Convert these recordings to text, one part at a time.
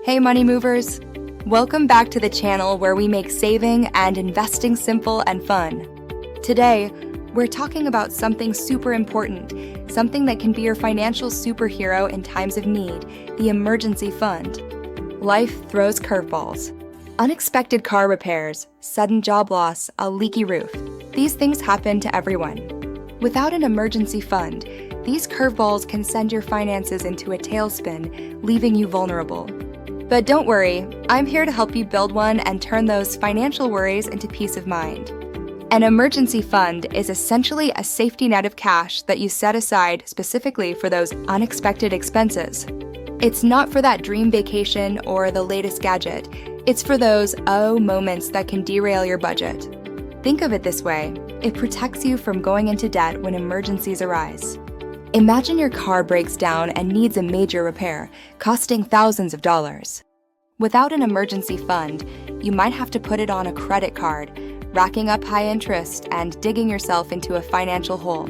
Hey money movers! Welcome back to the channel where we make saving and investing simple and fun. Today, we're talking about something super important, something that can be your financial superhero in times of need, the emergency fund. Life throws curveballs. Unexpected car repairs, sudden job loss, a leaky roof. These things happen to everyone. Without an emergency fund, these curveballs can send your finances into a tailspin, leaving you vulnerable. But don't worry, I'm here to help you build one and turn those financial worries into peace of mind. An emergency fund is essentially a safety net of cash that you set aside specifically for those unexpected expenses. It's not for that dream vacation or the latest gadget. It's for those moments that can derail your budget. Think of it this way: it protects you from going into debt when emergencies arise. Imagine your car breaks down and needs a major repair, costing thousands of dollars. Without an emergency fund, you might have to put it on a credit card, racking up high interest and digging yourself into a financial hole.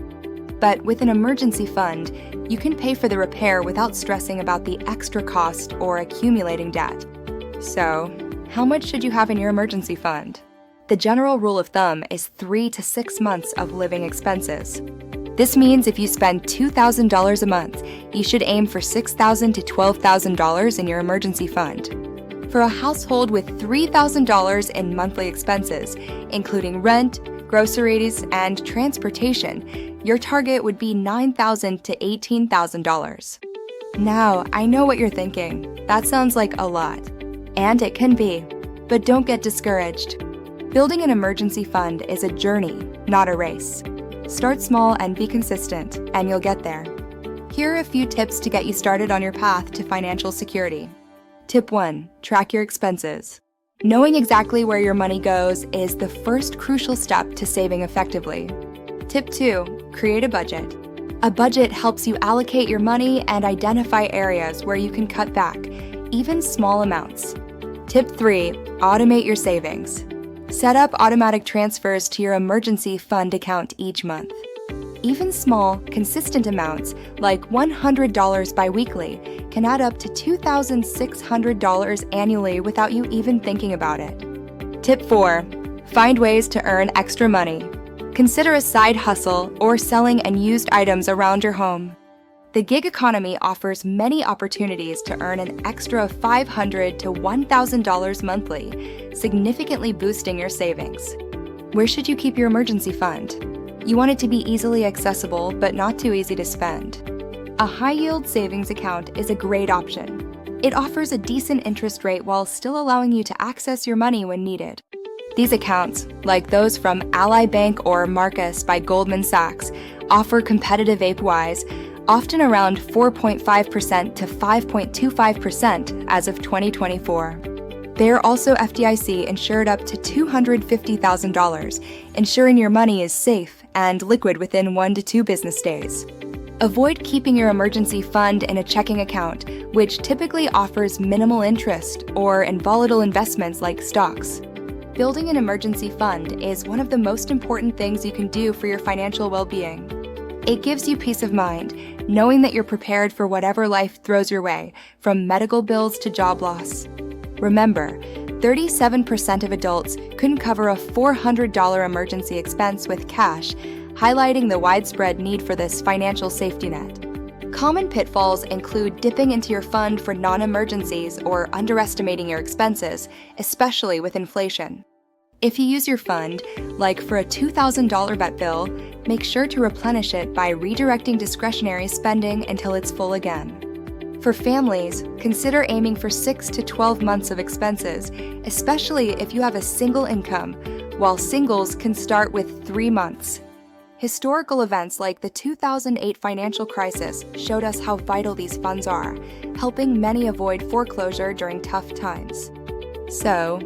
But with an emergency fund, you can pay for the repair without stressing about the extra cost or accumulating debt. So, how much should you have in your emergency fund? The general rule of thumb is 3 to 6 months of living expenses. This means if you spend $2,000 a month, you should aim for $6,000 to $12,000 in your emergency fund. For a household with $3,000 in monthly expenses, including rent, groceries, and transportation, your target would be $9,000 to $18,000. Now, I know what you're thinking. That sounds like a lot. And it can be. But don't get discouraged. Building an emergency fund is a journey, not a race. Start small and be consistent, and you'll get there. Here are a few tips to get you started on your path to financial security. Tip 1. Track your expenses. Knowing exactly where your money goes is the first crucial step to saving effectively. Tip 2. Create a budget. A budget helps you allocate your money and identify areas where you can cut back, even small amounts. Tip 3. Automate your savings. Set up automatic transfers to your emergency fund account each month. Even small, consistent amounts, like $100 biweekly, can add up to $2,600 annually without you even thinking about it. Tip 4. Find ways to earn extra money. Consider a side hustle or selling unused items around your home. The gig economy offers many opportunities to earn an extra $500 to $1,000 monthly, significantly boosting your savings. Where should you keep your emergency fund? You want it to be easily accessible, but not too easy to spend. A high-yield savings account is a great option. It offers a decent interest rate while still allowing you to access your money when needed. These accounts, like those from Ally Bank or Marcus by Goldman Sachs, offer competitive APYs, often around 4.5% to 5.25% as of 2024. They are also FDIC insured up to $250,000, ensuring your money is safe and liquid within 1 to 2 business days. Avoid keeping your emergency fund in a checking account, which typically offers minimal interest, or in volatile investments like stocks. Building an emergency fund is one of the most important things you can do for your financial well-being. It gives you peace of mind, knowing that you're prepared for whatever life throws your way, from medical bills to job loss. Remember, 37% of adults couldn't cover a $400 emergency expense with cash, highlighting the widespread need for this financial safety net. Common pitfalls include dipping into your fund for non-emergencies or underestimating your expenses, especially with inflation. If you use your fund, like for a $2,000 vet bill, make sure to replenish it by redirecting discretionary spending until it's full again. For families, consider aiming for 6 to 12 months of expenses, especially if you have a single income, while singles can start with 3 months. Historical events like the 2008 financial crisis showed us how vital these funds are, helping many avoid foreclosure during tough times. So,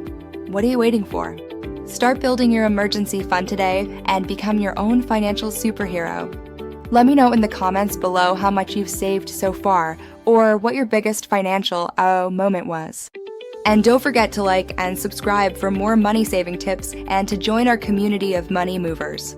what are you waiting for? Start building your emergency fund today and become your own financial superhero. Let me know in the comments below how much you've saved so far or what your biggest financial moment was. And don't forget to like and subscribe for more money-saving tips and to join our community of money movers.